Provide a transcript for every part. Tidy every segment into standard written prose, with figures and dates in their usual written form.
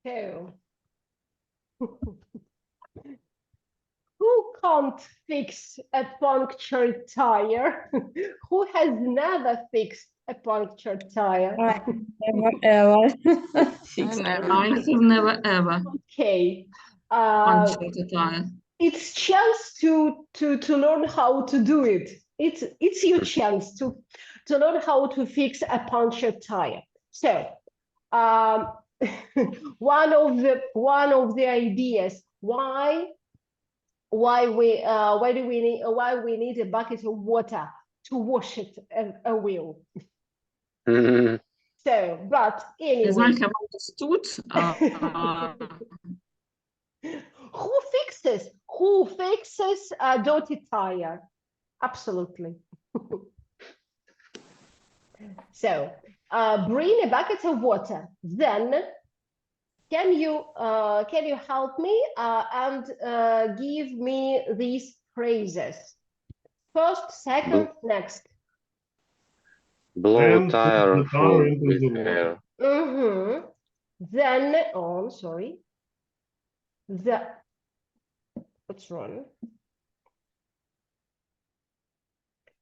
So, who can't fix a punctured tire? Who has never fixed a punctured tire? Never ever. I have never ever Okay. punctured a tire. It's chance to learn how to do it. It's your chance to learn how to fix a punctured tire. So one of the ideas why we need a bucket of water to wash it a wheel. So, but As I anyway, have understood, who fixes a dirty tire? Absolutely. So bring a bucket of water. Then can you help me and give me these phrases? First, second, next. Blow Then tire put the full tire into with the water. air. Mm-hmm. Then, oh, I'm sorry. What's wrong?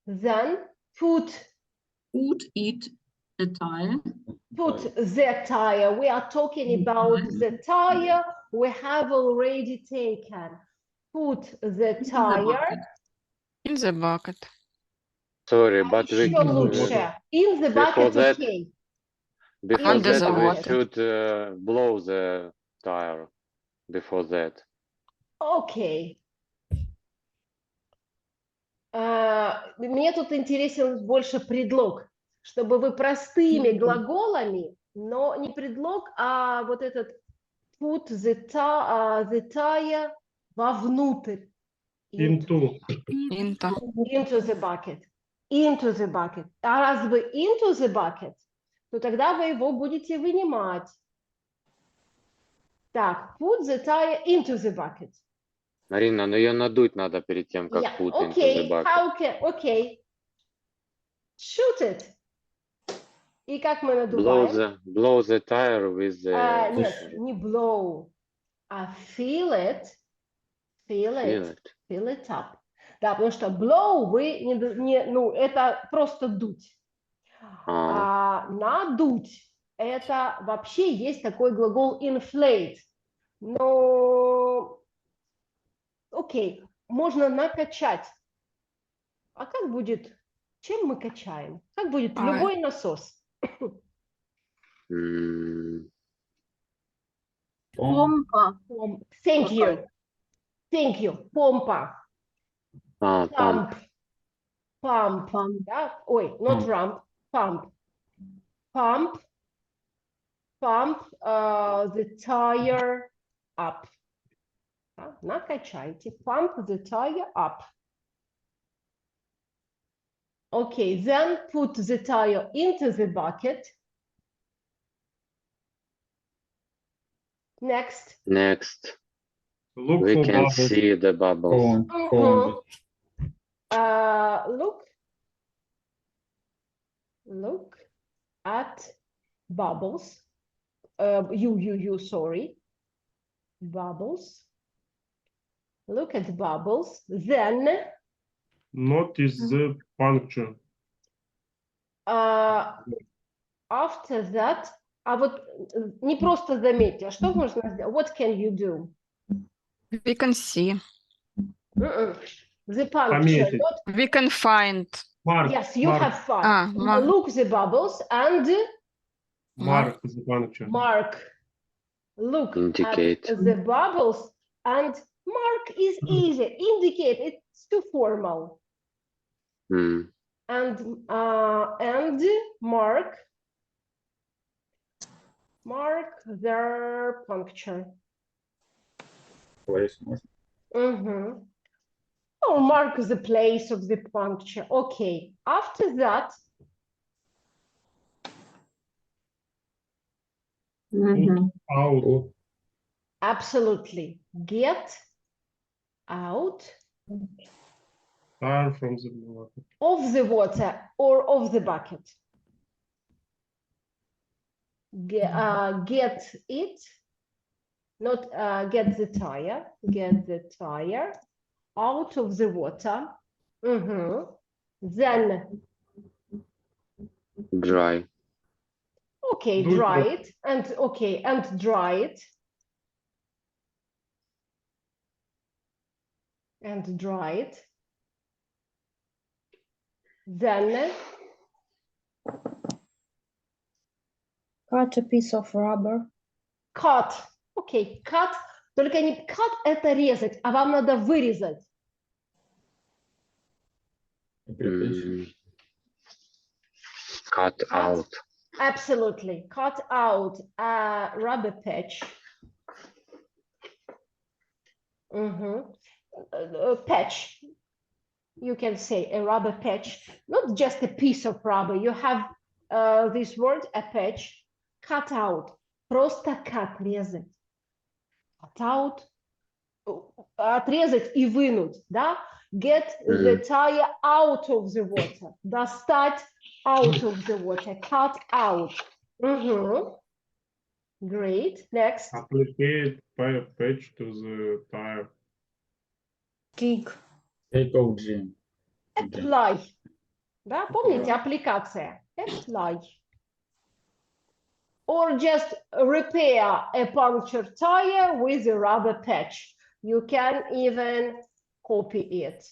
Then put it a tire. Put the tire. We are talking about the tire we have already taken. Put the tire. In the bucket. Sorry, but Еще we лучше. In the before bucket, that- okay. before Under that the we water. should blow the tire. Before that. Окей. Мне тут интересен больше предлог, чтобы вы простыми глаголами, но не предлог, а вот этот put the tire вовнутрь. Into. Into the bucket. Into the bucket. А раз вы into the bucket, то тогда вы его будете вынимать. Так, put the tire into the bucket. Марина, но ее надуть надо перед тем, как Yeah, put into okay, the bucket. how can, okay. Shoot it. И как мы надуваем? Blow the tire with the... Нет, не blow, а fill it up. Да, потому что blow вы ну, это просто дуть. А надуть, это вообще есть такой глагол inflate. Но, окей, можно накачать. А как будет, чем мы качаем? Как будет любой насос? Помпа. Thank you. Помпа. Pump. Да? Ой, not ramp. Pump the tire up. Да? Накачайте. Pump the tire up. Okay, then put the tire into the bucket. Next. Look We for can bubbles. see the bubbles. Look at bubbles. Sorry. Bubbles. Look at bubbles. Then Notice the puncture. After that, а вот не просто заметьте, а что можно сделать? What can you do? We can see. The puncture. We can find. Mark. Yes, you have fun. Mark. Look the bubbles and Mark the puncture. Look Indicate. at the bubbles and mark is easy. Indicate, it's too formal. And mark their puncture. Place. Or mark the place of the puncture. Okay. After that, Out. absolutely. Get out Tire from the water. of the water or of the bucket. Get it not get the tire out of the water. Then, Dry. okay, Do it dry like- it, and dry it. And dry it. Then, Cut a piece of rubber. cut. Окей, cut. Только не cut – это резать, а вам надо вырезать. Mm. Cut out. Absolutely. Cut out a rubber patch. Patch. You can say a rubber patch, not just a piece of rubber. You have this word, a patch. Cut out. Просто cut, резать. Cut out. Отрезать и вынуть, да? Get the tire out of the water. Достать out of the water. Cut out. Great. Next. Applicate patch to the tire. Stick. Take off Jim. Apply. Да, помните, аппликация. Apply. Or just repair a punctured tire with a rubber patch. You can even copy it.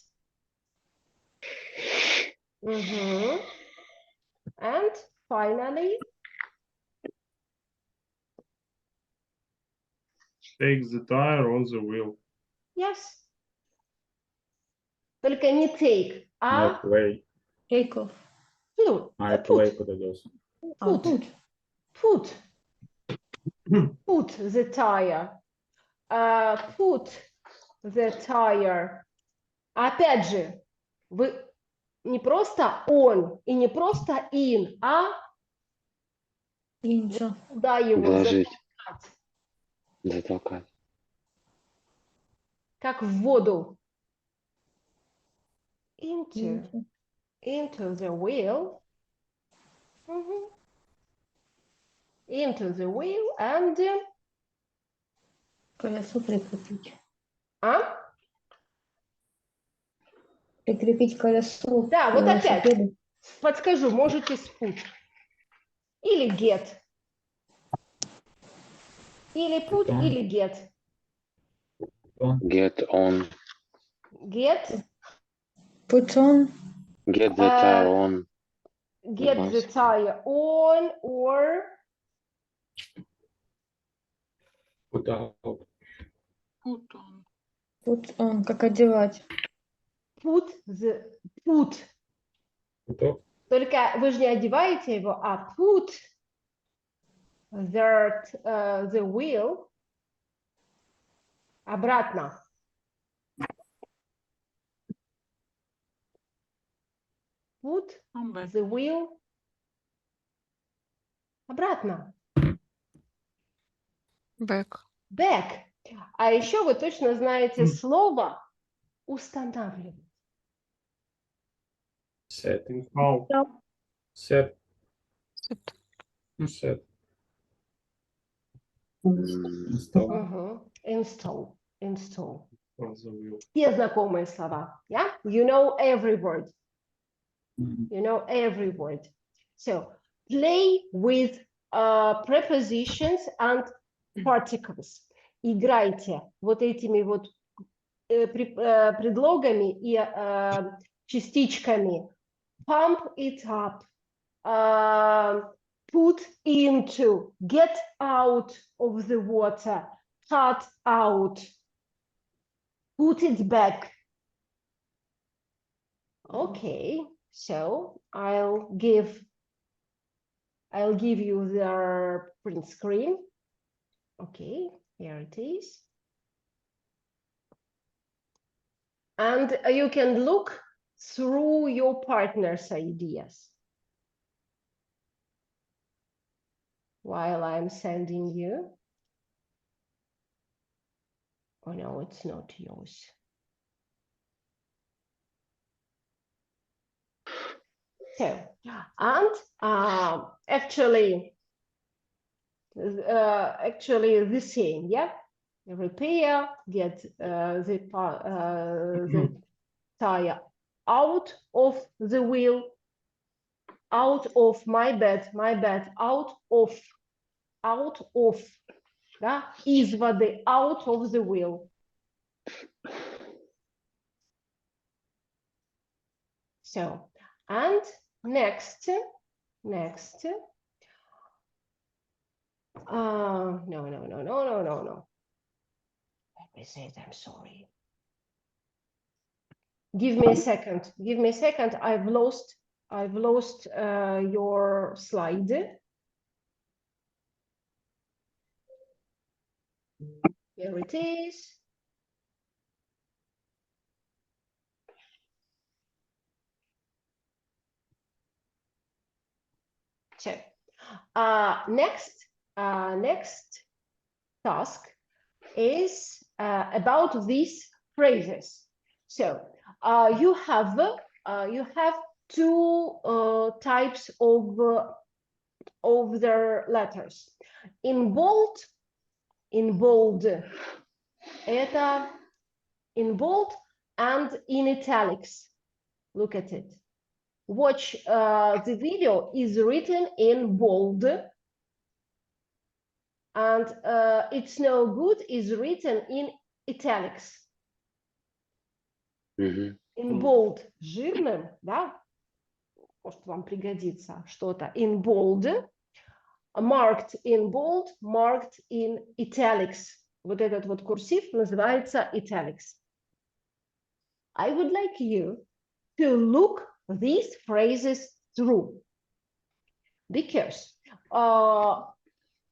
And finally, Take the tire on the wheel. yes. Только не take, I а play. Take off. put. I play куда делся. Put. Put the tire. Put the tire. Опять же, вы не просто on и не просто in, а Into. куда его Вложить. затолкать? Затолкать. Как в воду. Into the wheel. Into the wheel and Колесо прикрепить. Прикрепить колесо. Да, вот к опять. велосипеду. Подскажу, можете put. Или get. Или put, On. или get. Get on. Get. Put on. Get the tire on. Get the Bicycle. tire on or Put out. Put on. Put on. Как одевать. put. Put off. Только вы же не одеваете его, а put the wheel обратно. Put Come back. the wheel обратно. Back. Back. А еще вы точно знаете слово устанавливать. Set. Install. Set. Set. Ну, set. Mm. Install. Install. Install. On the wheel. Все знакомые слова. Yeah? You know every word. Мгм. You know every word. So play with prepositions and particles. Играйте вот этими вот предлогами и частичками. Pump it up. Put into. Get out of the water. Cut out. Put it back. Okay, so I'll give you the print screen. Okay, here it is. And you can look through your partner's ideas while I'm sending you. Oh no, it's not yours. So, and actually the same, yeah. repair, get the tire out of the wheel, out of, my bad, out of, да, из воды, out of the wheel. So, and next, no. Let me say it, I'm sorry. Give me a second. I've lost your slide. Here it is. So, next task is about these phrases. So you have two types of their letters. In bold, это in bold and in italics. Look at it. Watch the video is written in bold, and it's no good is written in italics. In bold жирным, да? Может, вам пригодится что-то. In bold, marked in bold, marked in italics. Вот этот вот курсив называется italics. I would like you to look these phrases through, because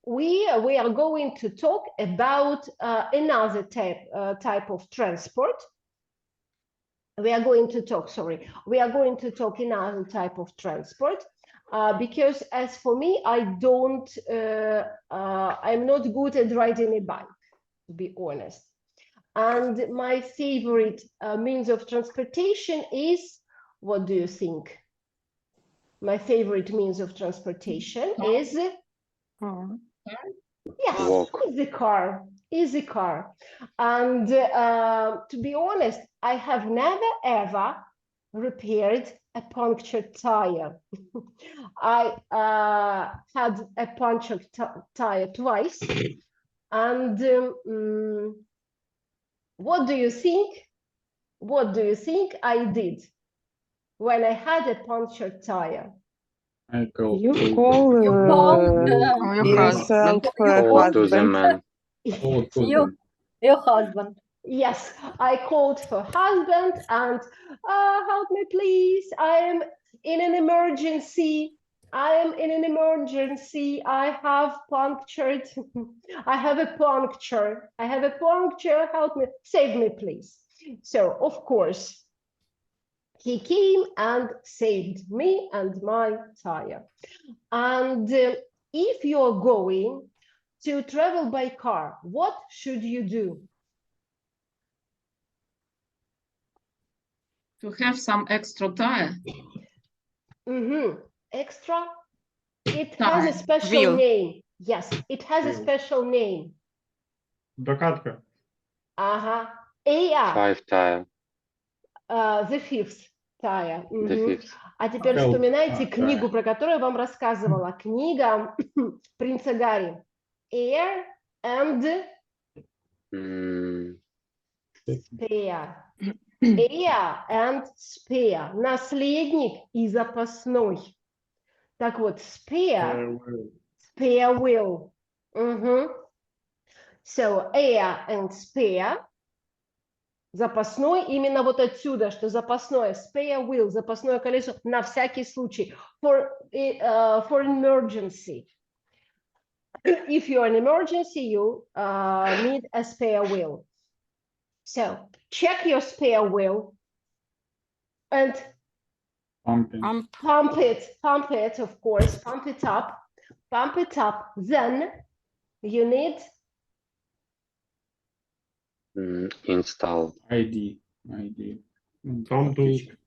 we are going to talk about another type of transport. We are going to talk another type of transport, because as for me, I'm not good at riding a bike, to be honest. And my favorite means of transportation is, what do you think? My favorite means of transportation is, yes, is the car. And to be honest, I have never ever repaired a punctured tire. I had a punctured tire twice. And what do you think I did when I had a punctured tire? I go. You call your yourself Call to the husband. man. Call to them. Your husband. Yes, I called for husband and help me please. I am in an emergency. I have punctured. I have a puncture. Help me, save me please. So of course, he came and saved me and my tire. And if you're going to travel by car, what should you do? To have some extra tire. Extra. It Tire. has a special Wheel. name. Yes, it has a Wheel. special name. Докатка. Five tire. The fifth tire. The fifth. А теперь Help. вспоминайте книгу, про которую я вам рассказывала. Книга принца Гарри. Heir and spare. Heir and spare. Наследник и запасной. Так вот, spare wheel. So, heir and spare. Запасной, именно вот отсюда, что запасное, spare wheel, запасное колесо, на всякий случай, for emergency. If you're an emergency, you need a spare wheel. So, check your spare wheel and Pumping. pump it, of course, pump it up. Then you need Install. ID. Там тут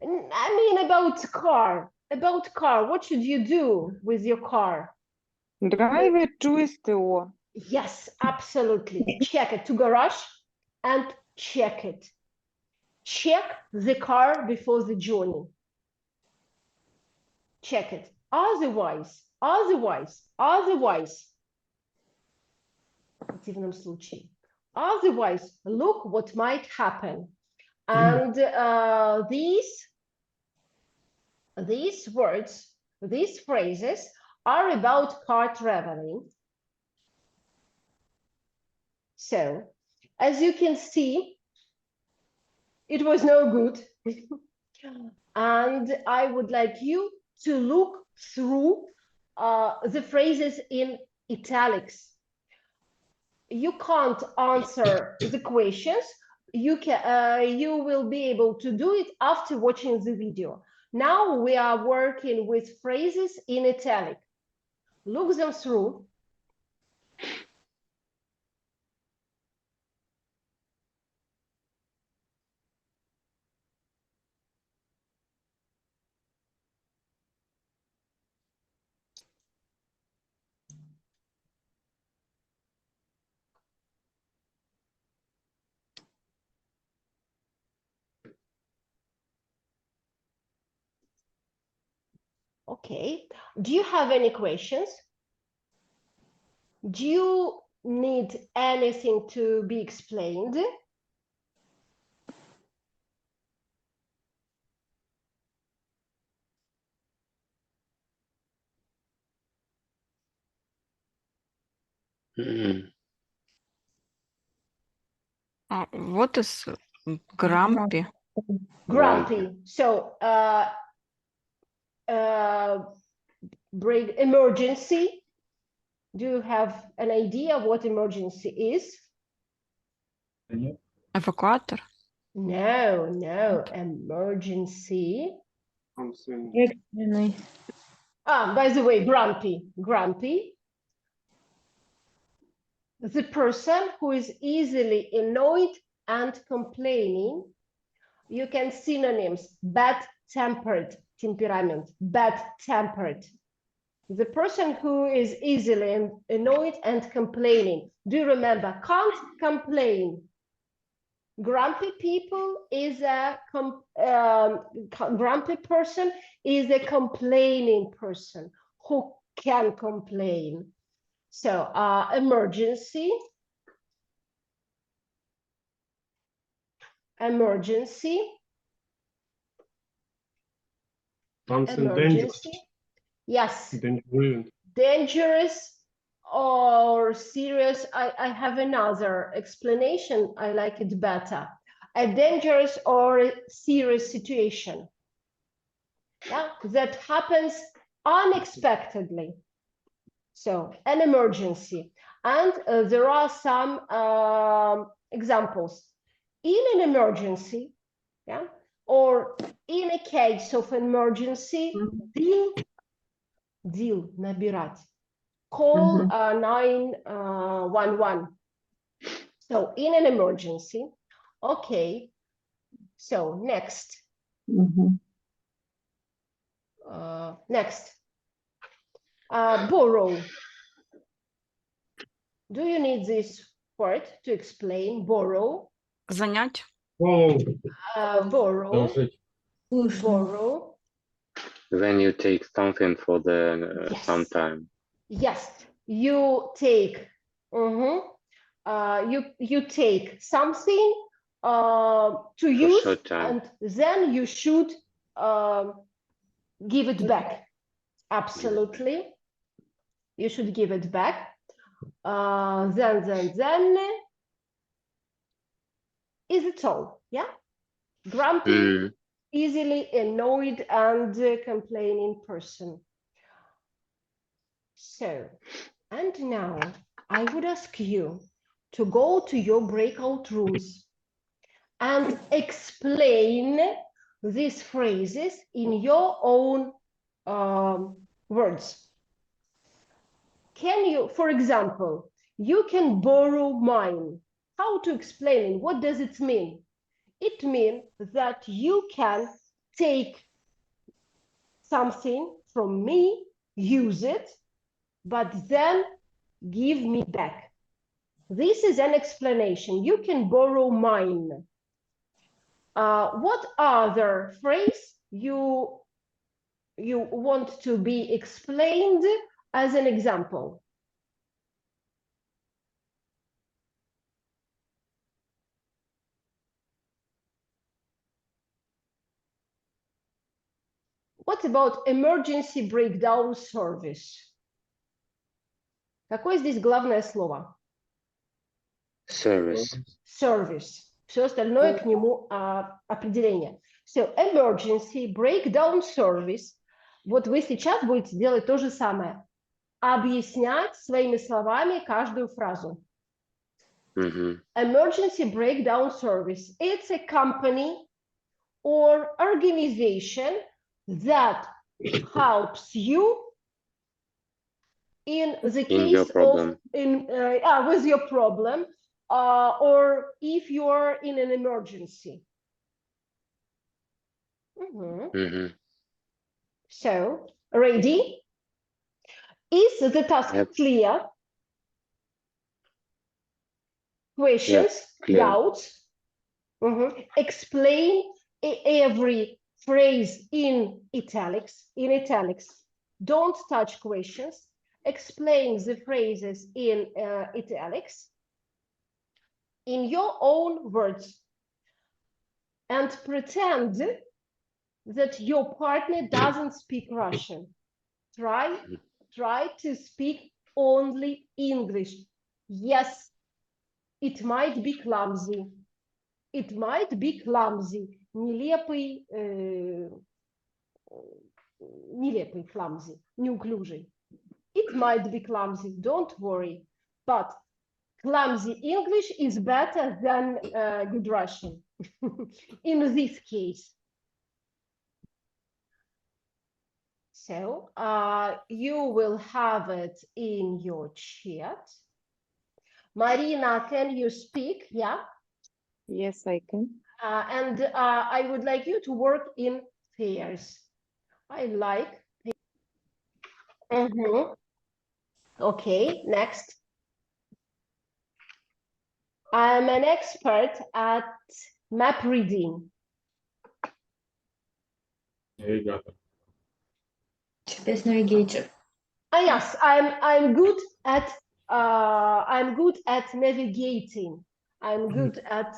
I mean about car, what should you do with your car? Drive it to STO. Yes, absolutely. Check it to garage and check it. Check the car before the journey. Check it. Otherwise, в противном случае, otherwise, look what might happen. And these words, these phrases are about car traveling. So, as you can see, it was no good. And I would like you to look through the phrases in italics. You can't answer the questions. You will be able to do it after watching the video. Now we are working with phrases in italic. Look them through. Okay, do you have any questions? Do you need anything to be explained? What is grumpy? Grumpy. So, break emergency. Do you have an idea what emergency is? Evacuator? No, emergency. Something. Extremely. By the way, grumpy. The person who is easily annoyed and complaining. You can synonyms, bad-tempered, temperament, bad-tempered. The person who is easily annoyed and complaining. Do you remember? Can't complain. Grumpy people is a grumpy person is a complaining person who can complain. So emergency. Something dangerous. Yes. Dangerous. Dangerous or serious. I have another explanation. I like it better. A dangerous or serious situation. Yeah, that happens unexpectedly. So an emergency. And there are some examples. In an emergency, yeah, or in a case of emergency, deal, набирать. Call 911. So in an emergency, okay. So next. Next. Borrow. Do you need this word to explain? Borrow. Занять? Oh, Borrow. Borrow. When you take something for the Yes. some time. Yes, you take. You take something to use, short time. and then you should give it back. Absolutely, you should give it back. Then is it all? Yeah, grumpy, easily annoyed and complaining person. So, and now I would ask you to go to your breakout rooms and explain these phrases in your own words. Can you, for example, you can borrow mine. How to explain it? What does it mean? It means that you can take something from me, use it, but then give me back. This is an explanation. You can borrow mine. What other phrase you want to be explained as an example? What about emergency breakdown service? Какое здесь главное слово? Service. Service. Все остальное к нему определение. So, emergency breakdown service. Вот вы сейчас будете делать то же самое. Объяснять своими словами каждую фразу. Emergency breakdown service. It's a company or organization that helps you in the In your case problem. of with your problem, or if you are in an emergency. So, ready? Is the task clear? Questions, clear. doubts? Explain every phrase in italics. Don't touch questions. Explain the phrases in italics in your own words and pretend that your partner doesn't speak Russian. Try to speak only English. Yes, it might be clumsy. It might be clumsy. Нелепый, clumsy, неуклюжий. It might be clumsy, don't worry. But clumsy English is better than good Russian in this case. So you will have it in your chat. Marina, can you speak? Yeah? Yes, I can. And I would like you to work in pairs. I like. Okay, next. I'm an expert at map reading. GPS navigator. Yes, I'm good at navigating. I'm good at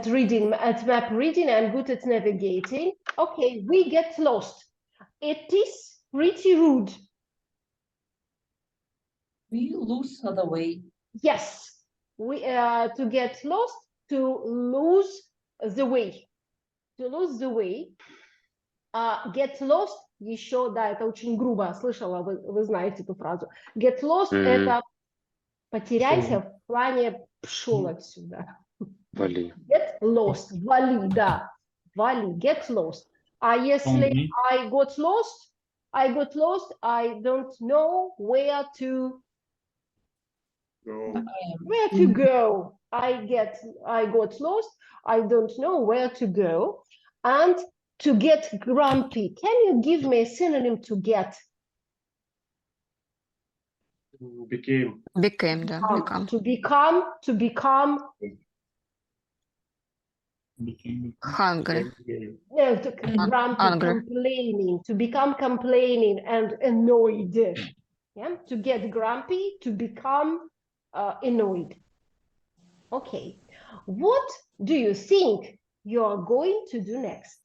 reading, at map reading. I'm good at navigating. Okay, we get lost. It is pretty rude. We lose the way. Yes, we to get lost, to lose the way. To lose the way. Get lost, еще, да, это очень грубо, слышала, вы знаете эту фразу. Get lost, это потеряйся в плане пшел отсюда. Вали. Get lost, вали, да, вали, get lost. А если I got lost, I don't know where to go. I got lost, I don't know where to go. And to get grumpy, can you give me a synonym to get? Became. Became, да, become. To become Hungry. no, grumpy, Angry. complaining, to become complaining and annoyed. Yeah, to get grumpy, to become annoyed. Okay, what do you think you are going to do next?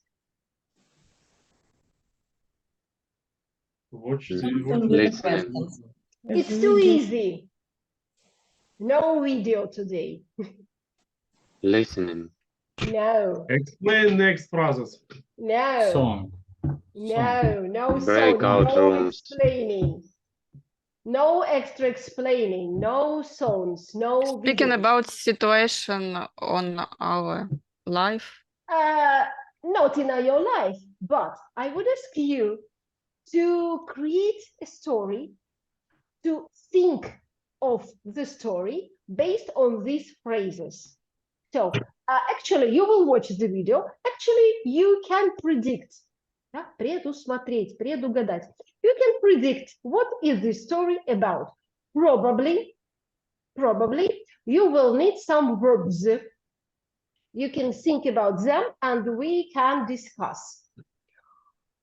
It's too easy. No video today. Listening. No. Explain next phrases. No. Song. No. Breakout no rooms. Explaining. No extra explaining. No songs. No. Speaking videos. about situation on our life. Not in your life, but I would ask you to create a story, to think of the story based on these phrases. So actually, you will watch the video. Actually, you can predict, предусмотреть, предугадать. You can predict what is the story about. probably you will need some verbs. You can think about them and we can discuss.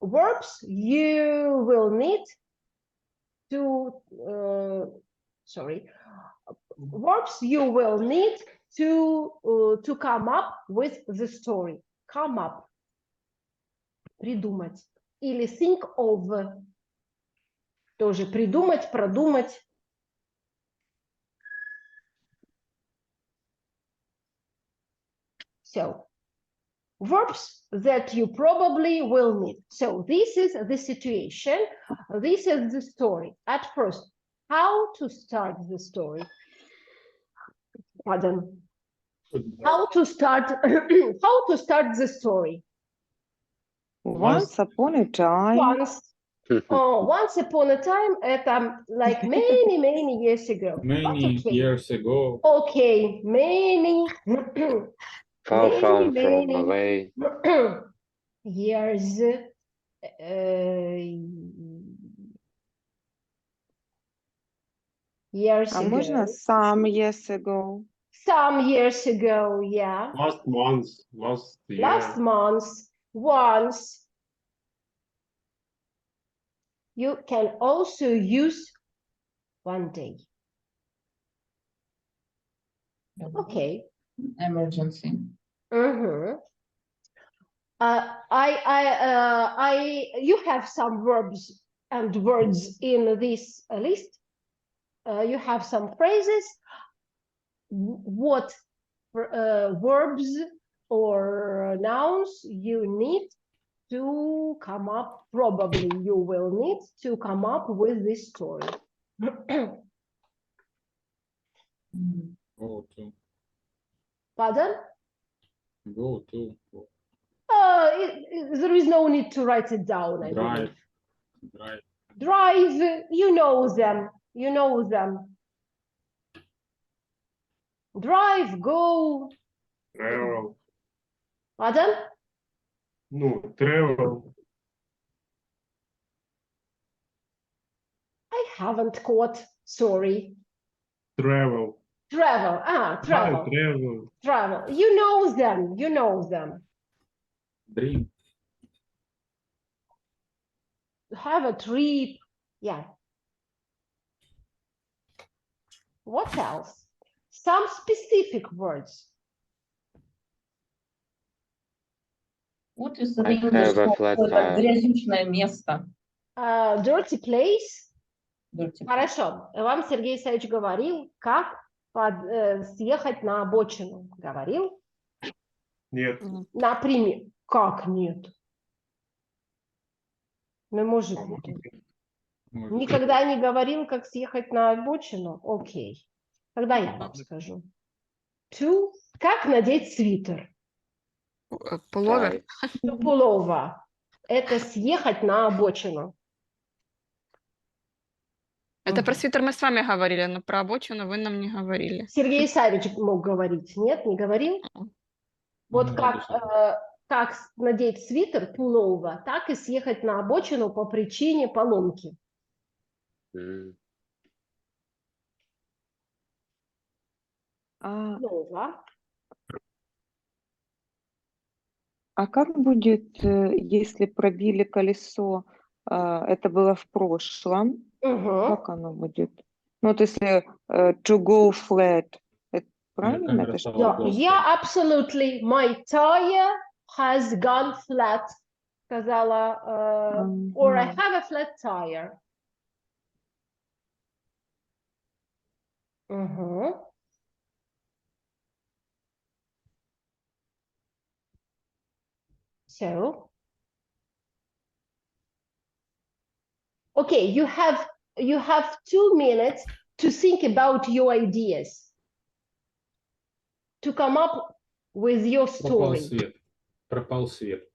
Verbs you will need to, verbs you will need to come up with the story. Come up. Придумать. Или think of. Тоже придумать, продумать. So, verbs that you probably will need. So, this is the situation. This is the story. At first, how to start the story? Pardon. How to start the story? Once upon a time. Once upon a time, это like many years ago. Many Okay. years ago. Okay, many Far from many away. years years А ago. можно some years ago? Some years ago, yeah. Last month, last year. Last month, once. You can also use one day. Okay. Emergency. Mm-hmm. You have some verbs and words in this list. You have some phrases. What verbs or nouns you need to come up? Probably you will need to come up with this story. Go to. Pardon? Go to. There is no need to write it down. I Drive. believe. Drive. Drive, you know them. You know them. Drive, go. Travel. Pardon? No, travel. I haven't caught. Sorry. Travel. Travel. Travel. Travel. Travel. You know them. You know them. Dream. Have a trip. Yeah. What else? Some specific words. What is the I English have a for flat это tire. грязючное место? Dirty place. Dirty. Хорошо. Вам Сергей Исаевич говорил, как съехать на обочину. Говорил? Нет. Например. Как нет? Ну, может быть. Может, Никогда не говорил, как съехать на обочину? Окей. Тогда я вам скажу. To. Как надеть свитер? Пуловер. Tie. Пулова. Это съехать на обочину. Это про Мгм. свитер мы с вами говорили, но про обочину вы нам не говорили. Сергей Исаевич мог говорить. Нет, не говорил? Вот Ну, как, как надеть свитер пулова, так и съехать на обочину по причине поломки. Mm. Пулова. А как будет, если пробили колесо? Это было в прошлом. Угу. Как оно будет? Ну, вот если to go flat, это правильно? Это что? Да, я absolutely. My tire has gone flat. Сказала, or I have a flat tire. Угу. So, okay, you have 2 minutes to think about your ideas, to come up with your Пропал story. свет. Пропал свет.